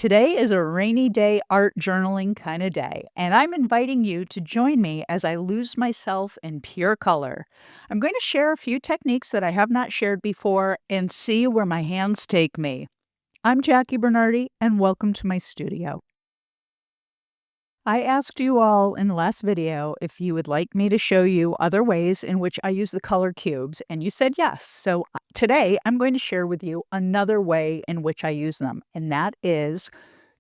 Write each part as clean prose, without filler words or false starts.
Today is a rainy day art journaling kind of day, and I'm inviting you to join me as I lose myself in pure color. I'm going to share a few techniques that I have not shared before and see where my hands take me. I'm Jackie Bernardi, and welcome to my studio. I asked you all in the last video if you would like me to show you other ways in which I use the color cubes, and you said yes. So today I'm going to share with you another way in which I use them, and that is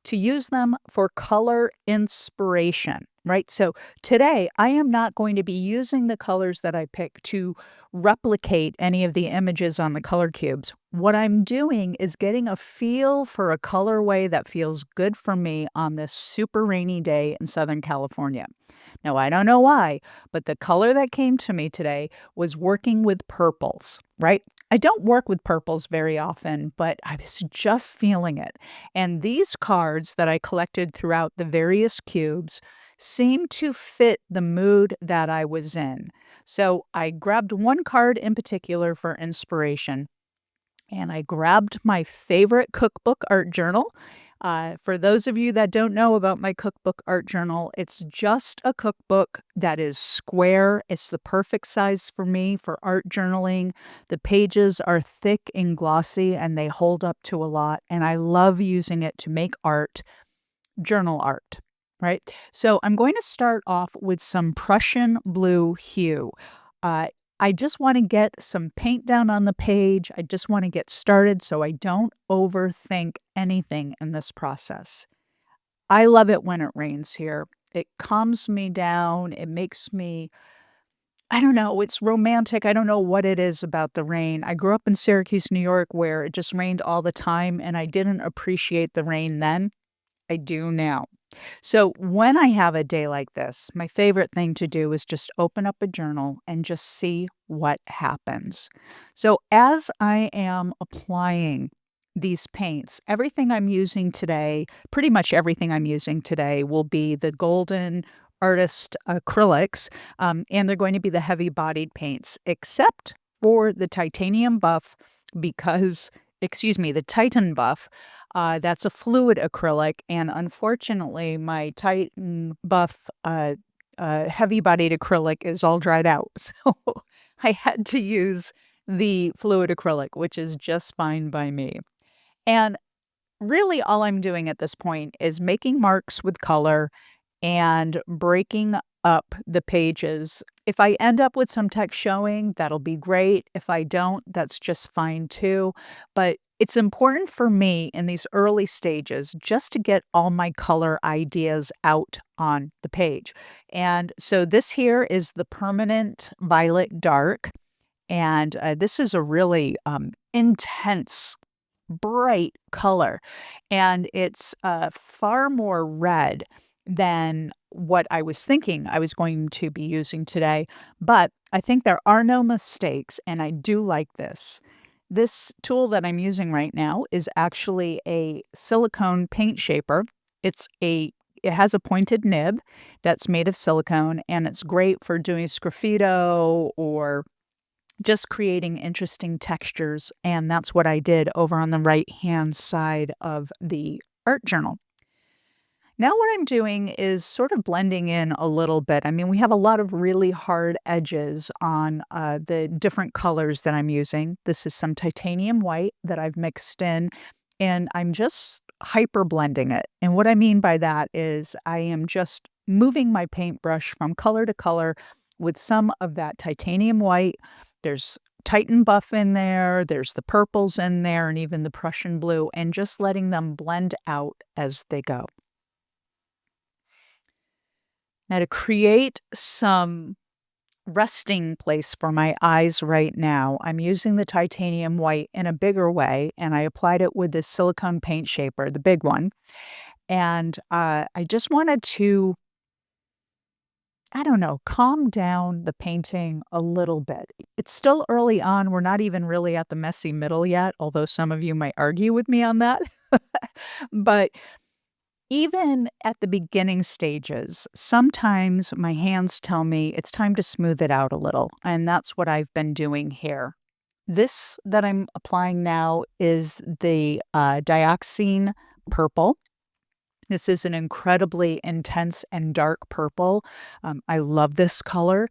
to use them for color inspiration, right? So today I am not going to be using the colors that I pick to replicate any of the images on the color cubes. What I'm doing is getting a feel for a colorway that feels good for me on this super rainy day in Southern California. Now, I don't know why, but the color that came to me today was working with purples, right? I don't work with purples very often, but I was just feeling it. And these cards that I collected throughout the various cubes seemed to fit the mood that I was in. So I grabbed one card in particular for inspiration, and I grabbed my favorite cookbook art journal. For those of you that don't know about my cookbook art journal, it's just a cookbook that is square. It's the perfect size for me for art journaling. The pages are thick and glossy and they hold up to a lot. And I love using it to make art, journal art, right? So I'm going to start off with some Prussian blue hue. Uh, I just want to get some paint down on the page. I just want to get started so I don't overthink anything in this process. I love it when it rains here. It calms me down. It makes me, I don't know, it's romantic. I don't know what it is about the rain. I grew up in Syracuse, New York, where it just rained all the time, and I didn't appreciate the rain then. I do now. So when I have a day like this, my favorite thing to do is just open up a journal and just see what happens. So as I am applying these paints, everything I'm using today, pretty much everything I'm using today will be the Golden Artist Acrylics, and they're going to be the heavy-bodied paints, except for the titanium buff because, excuse me, the Titan buff. That's a fluid acrylic, and unfortunately, my Titan buff heavy-bodied acrylic is all dried out, so I had to use the fluid acrylic, which is just fine by me. And really all I'm doing at this point is making marks with color and breaking up the pages. If I end up with some text showing, that'll be great. If I don't, that's just fine too. But it's important for me in these early stages just to get all my color ideas out on the page. And so this here is the permanent violet dark. And this is a really intense bright color, and it's far more red than what I was thinking I was going to be using today, but I think there are no mistakes, and I do like this. This tool that I'm using right now is actually a silicone paint shaper. It has a pointed nib that's made of silicone, and it's great for doing sgraffito or just creating interesting textures, and that's what I did over on the right-hand side of the art journal. Now what I'm doing is sort of blending in a little bit. I mean, we have a lot of really hard edges on the different colors that I'm using. This is some titanium white that I've mixed in, and I'm just hyper blending it. And what I mean by that is I am just moving my paintbrush from color to color with some of that titanium white. There's Titan buff in there, there's the purples in there, and even the Prussian blue, and just letting them blend out as they go. Now to create some resting place for my eyes right now, I'm using the titanium white in a bigger way, and I applied it with this silicone paint shaper, the big one. And I just wanted to, I don't know, calm down the painting a little bit. It's still early on. We're not even really at the messy middle yet, although some of you might argue with me on that. But even at the beginning stages, sometimes my hands tell me it's time to smooth it out a little, and that's what I've been doing here. This that I'm applying now is the dioxine purple, This is an incredibly intense and dark purple. I love this color,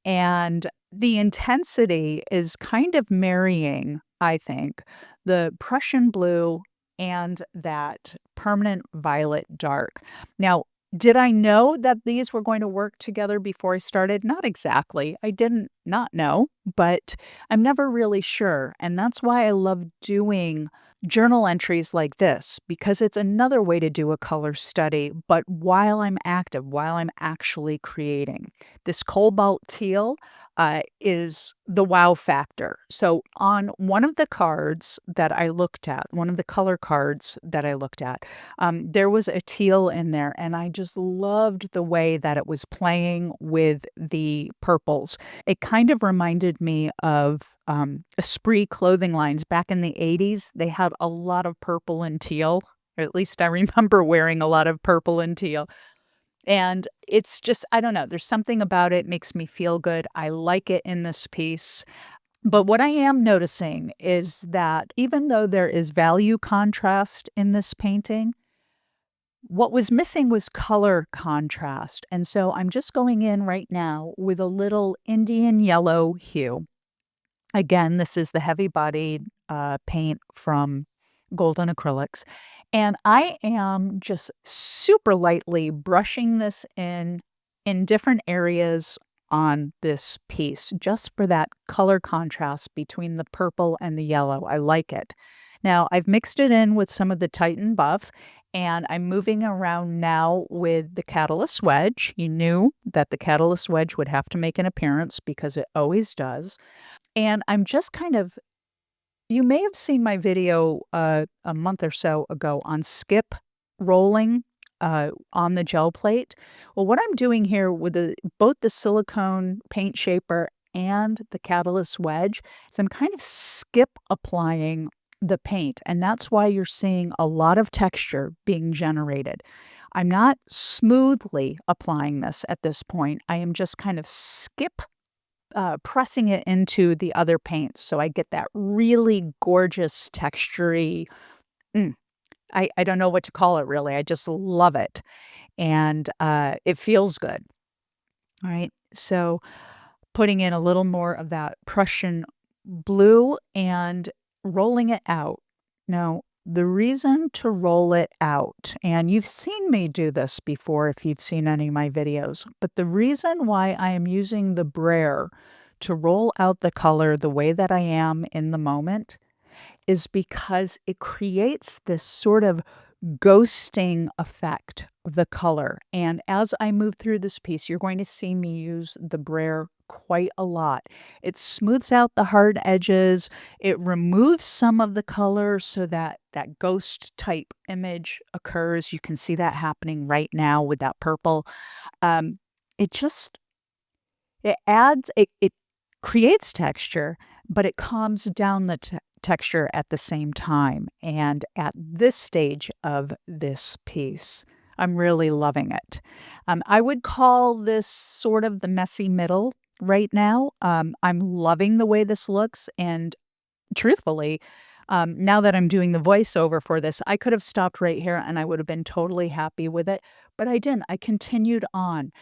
and the intensity is kind of marrying, I think, the Prussian blue and that permanent violet dark. Now, did I know that these were going to work together before I started? Not exactly. I didn't not know, but I'm never really sure. And that's why I love doing journal entries like this, because it's another way to do a color study, but while I'm active, while I'm actually creating. This cobalt teal is the wow factor. So, on one of the cards that I looked at, one of the color cards that I looked at, there was a teal in there, and I just loved the way that it was playing with the purples. It kind of reminded me of Esprit clothing lines back in the 80s. They had a lot of purple and teal, or at least I remember wearing a lot of purple and teal. And it's just, I don't know, there's something about it makes me feel good. I like it in this piece. But what I am noticing is that even though there is value contrast in this painting, what was missing was color contrast. And so I'm just going in right now with a little Indian yellow hue. Again, this is the heavy-bodied, paint from Golden Acrylics, and I am just super lightly brushing this in different areas on this piece, just for that color contrast between the purple and the yellow. I like it. Now, I've mixed it in with some of the Titan Buff, and I'm moving around now with the Catalyst Wedge. You knew that the Catalyst Wedge would have to make an appearance because it always does. And I'm just kind of you may have seen my video, a month or so ago on skip rolling, on the gel plate. Well, what I'm doing here with both the silicone paint shaper and the Catalyst Wedge is I'm kind of skip applying the paint, and that's why you're seeing a lot of texture being generated. I'm not smoothly applying this at this point. I am just kind of skip pressing it into the other paints, so I get that really gorgeous textury mm, I don't know what to call it really, I just love it, and, it feels good, alright? So, putting in a little more of that Prussian blue and rolling it out. Now, the reason to roll it out, and you've seen me do this before if you've seen any of my videos, but the reason why I am using the brayer to roll out the color the way that I am in the moment is because it creates this sort of ghosting effect of the color. And as I move through this piece, you're going to see me use the brayer quite a lot. It smooths out the hard edges. It removes some of the color so that that ghost type image occurs. You can see that happening right now with that purple. Um, it just it creates texture, but it calms down the texture at the same time, and at this stage of this piece, I'm really loving it. I would call this sort of the messy middle right now. I'm loving the way this looks, and truthfully, now that I'm doing the voiceover for this, I could have stopped right here and I would have been totally happy with it, but I didn't. I continued on.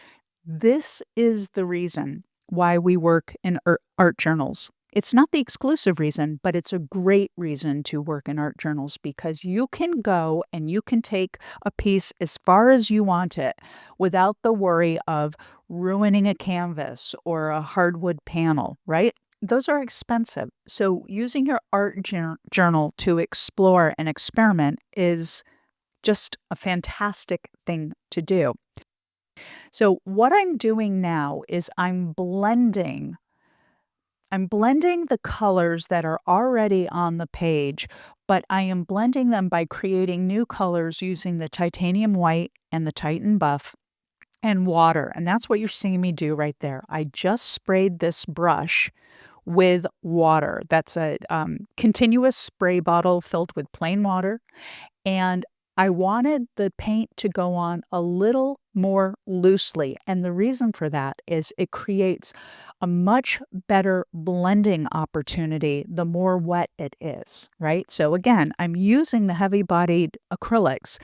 This is the reason why we work in art journals. It's not the exclusive reason, but it's a great reason to work in art journals because you can go and you can take a piece as far as you want it without the worry of ruining a canvas or a hardwood panel, right? Those are expensive. So using your art journal to explore and experiment is just a fantastic thing to do. So what I'm doing now is I'm blending the colors that are already on the page, but I am blending them by creating new colors using the titanium white and the Titan buff and water. And that's what you're seeing me do right there. I just sprayed this brush with water. That's a continuous spray bottle filled with plain water. And I wanted the paint to go on a little more loosely, and the reason for that is it creates a much better blending opportunity the more wet it is, right? So again, I'm using the heavy-bodied acrylics,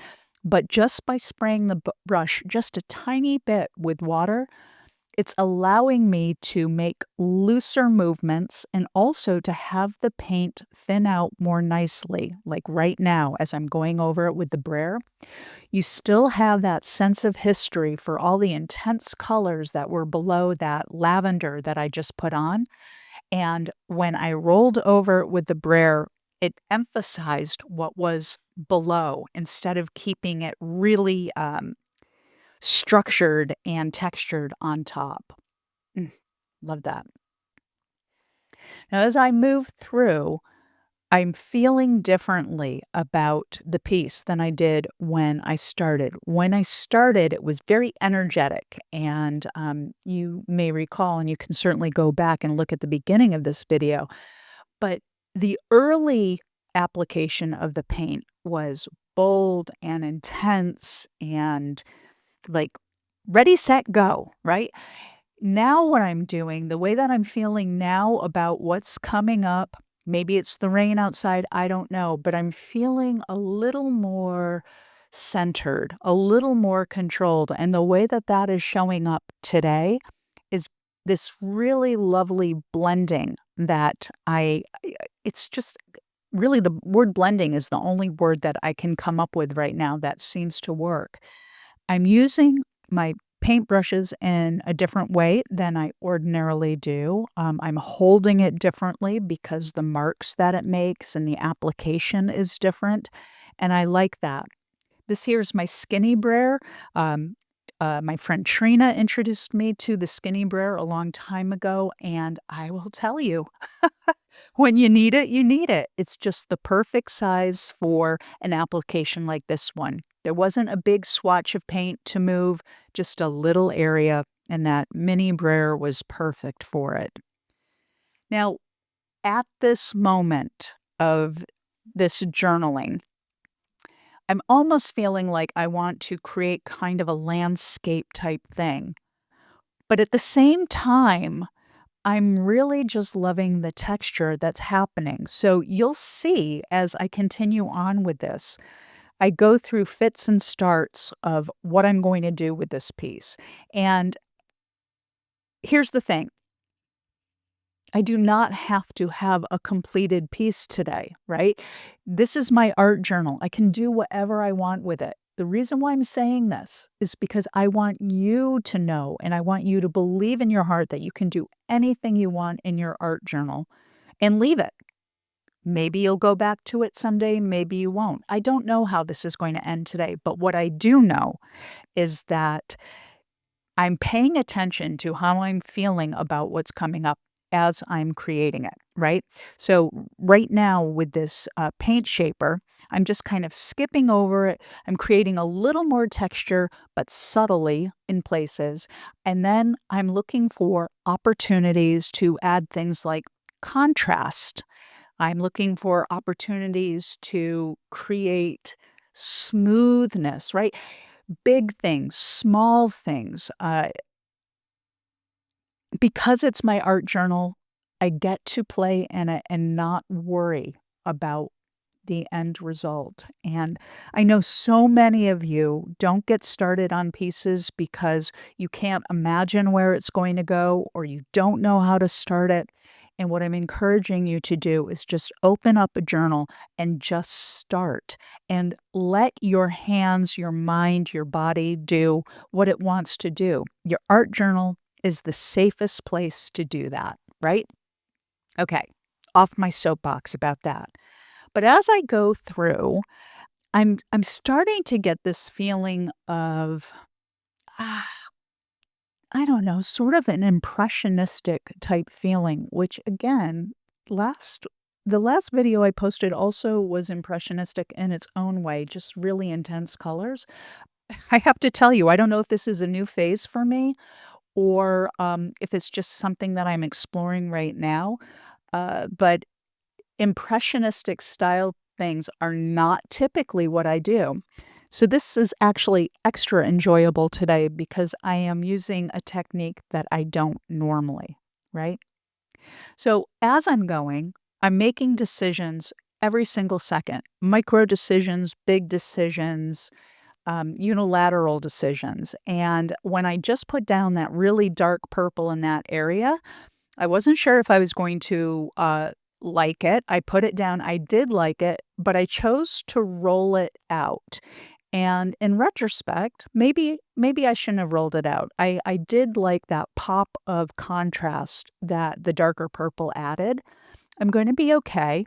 But just by spraying the brush just a tiny bit with water, it's allowing me to make looser movements and also to have the paint thin out more nicely. Like right now, as I'm going over it with the brayer, you still have that sense of history for all the intense colors that were below that lavender that I just put on. And when I rolled over it with the brayer, it emphasized what was below instead of keeping it really structured and textured on top. Mm, love that. Now, as I move through, I'm feeling differently about the piece than I did when I started. When I started, it was very energetic. And you may recall, and you can certainly go back and look at the beginning of this video, but the early application of the paint was bold and intense and like ready, set, go, right? Now what I'm doing, the way that I'm feeling now about what's coming up, maybe it's the rain outside, I don't know, but I'm feeling a little more centered, a little more controlled, and the way that that is showing up today is this really lovely blending that it's just really the word blending is the only word that I can come up with right now that seems to work. I'm using my paintbrushes in a different way than I ordinarily do. I'm holding it differently because the marks that it makes and the application is different, and I like that. This here is my skinny brayer. Um, my friend Trina introduced me to the skinny brayer a long time ago, and I will tell you, when you need it, you need it. It's just the perfect size for an application like this one. There wasn't a big swatch of paint to move, just a little area, and that mini brayer was perfect for it. Now, at this moment of this journaling, I'm almost feeling like I want to create kind of a landscape type thing. But at the same time, I'm really just loving the texture that's happening. So you'll see as I continue on with this, I go through fits and starts of what I'm going to do with this piece. And here's the thing, I do not have to have a completed piece today, right? This is my art journal. I can do whatever I want with it. The reason why I'm saying this is because I want you to know and I want you to believe in your heart that you can do anything you want in your art journal and leave it. Maybe you'll go back to it someday, maybe you won't. I don't know how this is going to end today, but what I do know is that I'm paying attention to how I'm feeling about what's coming up as I'm creating it, right? So, right now with this paint shaper, I'm just kind of skipping over it. I'm creating a little more texture, but subtly in places. And then I'm looking for opportunities to add things like contrast. I'm looking for opportunities to create smoothness, right? Big things, small things. Because it's my art journal, I get to play in it and not worry about the end result. And I know so many of you don't get started on pieces because you can't imagine where it's going to go or you don't know how to start it. And what I'm encouraging you to do is just open up a journal and just start and let your hands, your mind, your body do what it wants to do. Your art journal is the safest place to do that, right? Okay, off my soapbox about that. But as I go through, I'm starting to get this feeling of, ah, I don't know, sort of an impressionistic type feeling, which again, last the last video I posted also was impressionistic in its own way, just really intense colors. I have to tell you, I don't know if this is a new phase for me or if it's just something that I'm exploring right now. But impressionistic style things are not typically what I do. So this is actually extra enjoyable today because I am using a technique that I don't normally, right? So as I'm going, I'm making decisions every single second, micro decisions, big decisions, unilateral decisions. And when I just put down that really dark purple in that area, I wasn't sure if I was going to like it. I put it down. I did like it, but I chose to roll it out. And in retrospect, maybe I shouldn't have rolled it out. I did like that pop of contrast that the darker purple added. I'm going to be okay.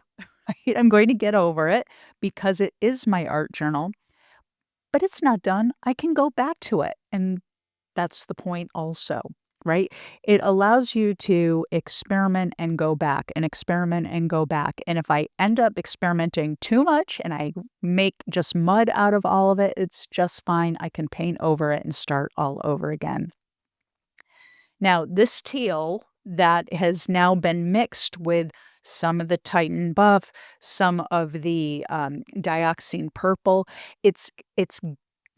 Right? I'm going to get over it because it is my art journal, but it's not done. I can go back to it. And that's the point also, right? It allows you to experiment and go back and experiment and go back. And if I end up experimenting too much and I make just mud out of all of it, it's just fine. I can paint over it and start all over again. Now, this teal that has now been mixed with some of the Titan buff, some of the dioxine purple, it's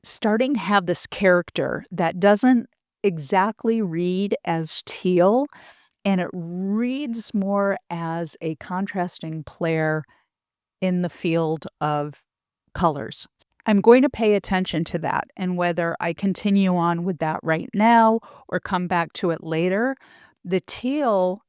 starting to have this character that doesn't exactly read as teal, and it reads more as a contrasting player in the field of colors. I'm going to pay attention to that and whether I continue on with that right now or come back to it later. The teal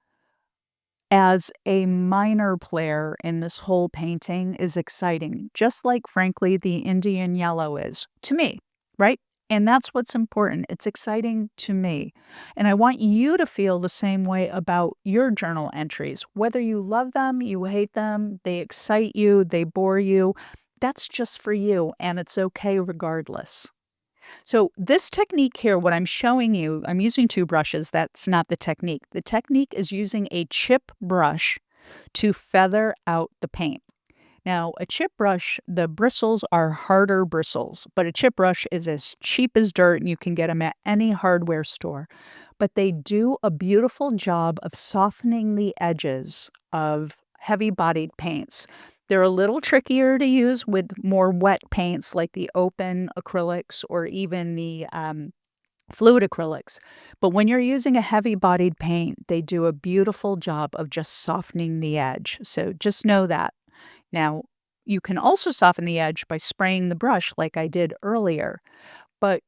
as a minor player in this whole painting is exciting, just like, frankly, the Indian yellow is to me, right? And that's what's important. It's exciting to me. And I want you to feel the same way about your journal entries. Whether you love them, you hate them, they excite you, they bore you, that's just for you, and it's okay regardless. So this technique here, what I'm showing you, I'm using two brushes. That's not the technique. The technique is using a chip brush to feather out the paint. Now, a chip brush, the bristles are harder bristles, but a chip brush is as cheap as dirt and you can get them at any hardware store. But they do a beautiful job of softening the edges of heavy-bodied paints. They're a little trickier to use with more wet paints like the open acrylics or even the fluid acrylics. But when you're using a heavy-bodied paint, they do a beautiful job of just softening the edge. So just know that. Now, you can also soften the edge by spraying the brush like I did earlier. But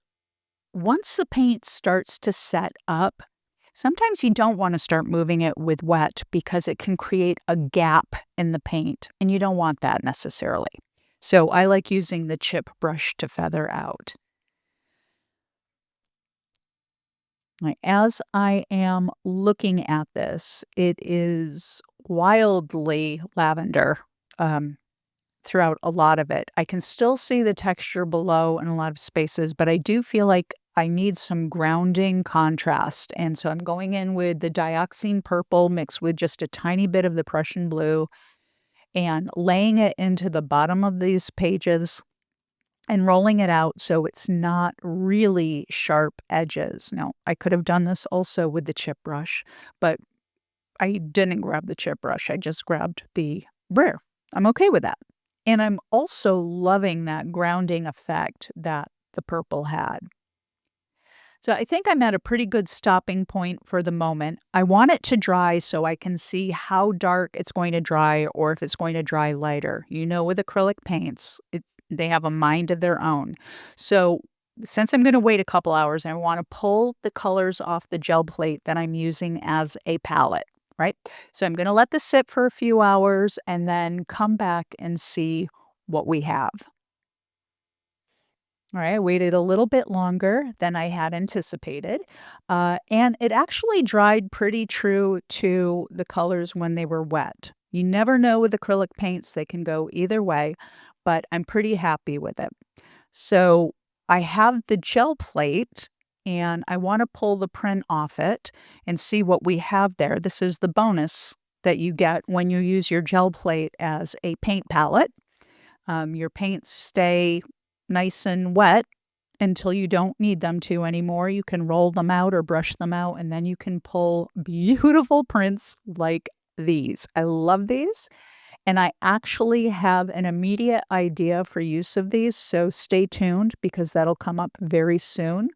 once the paint starts to set up, sometimes you don't want to start moving it with wet because it can create a gap in the paint, and you don't want that necessarily. So I like using the chip brush to feather out. As I am looking at this, it is wildly lavender. Throughout a lot of it. I can still see the texture below in a lot of spaces, but I do feel like I need some grounding contrast. And so I'm going in with the dioxine purple mixed with just a tiny bit of the Prussian blue and laying it into the bottom of these pages and rolling it out so it's not really sharp edges. Now, I could have done this also with the chip brush, but I didn't grab the chip brush. I just grabbed the brayer. I'm okay with that. And I'm also loving that grounding effect that the purple had. So I think I'm at a pretty good stopping point for the moment. I want it to dry so I can see how dark it's going to dry or if it's going to dry lighter. You know, with acrylic paints, they have a mind of their own. So since I'm going to wait a couple hours, I want to pull the colors off the gel plate that I'm using as a palette, right? So I'm going to let this sit for a few hours and then come back and see what we have. All right, I waited a little bit longer than I had anticipated, and it actually dried pretty true to the colors when they were wet. You never know with acrylic paints, they can go either way, but I'm pretty happy with it. So I have the gel plate, and I want to pull the print off it and see what we have there. This is the bonus that you get when you use your gel plate as a paint palette. Your paints stay nice and wet until you don't need them to anymore. You can roll them out or brush them out, and then you can pull beautiful prints like these. I love these. And I actually have an immediate idea for use of these, so stay tuned because that'll come up very soon.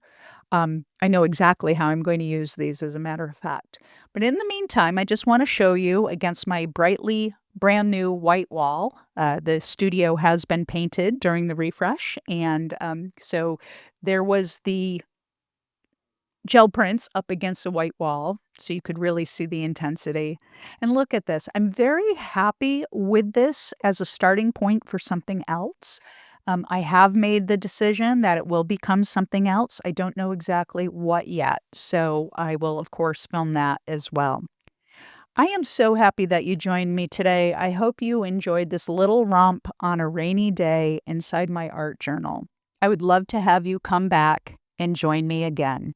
I know exactly how I'm going to use these as a matter of fact. But in the meantime, I just want to show you against my brightly brand new white wall. The studio has been painted during the refresh. And so there was the gel prints up against a white wall, so you could really see the intensity. And look at this. I'm very happy with this as a starting point for something else. I have made the decision that it will become something else. I don't know exactly what yet, so I will, of course, film that as well. I am so happy that you joined me today. I hope you enjoyed this little romp on a rainy day inside my art journal. I would love to have you come back and join me again.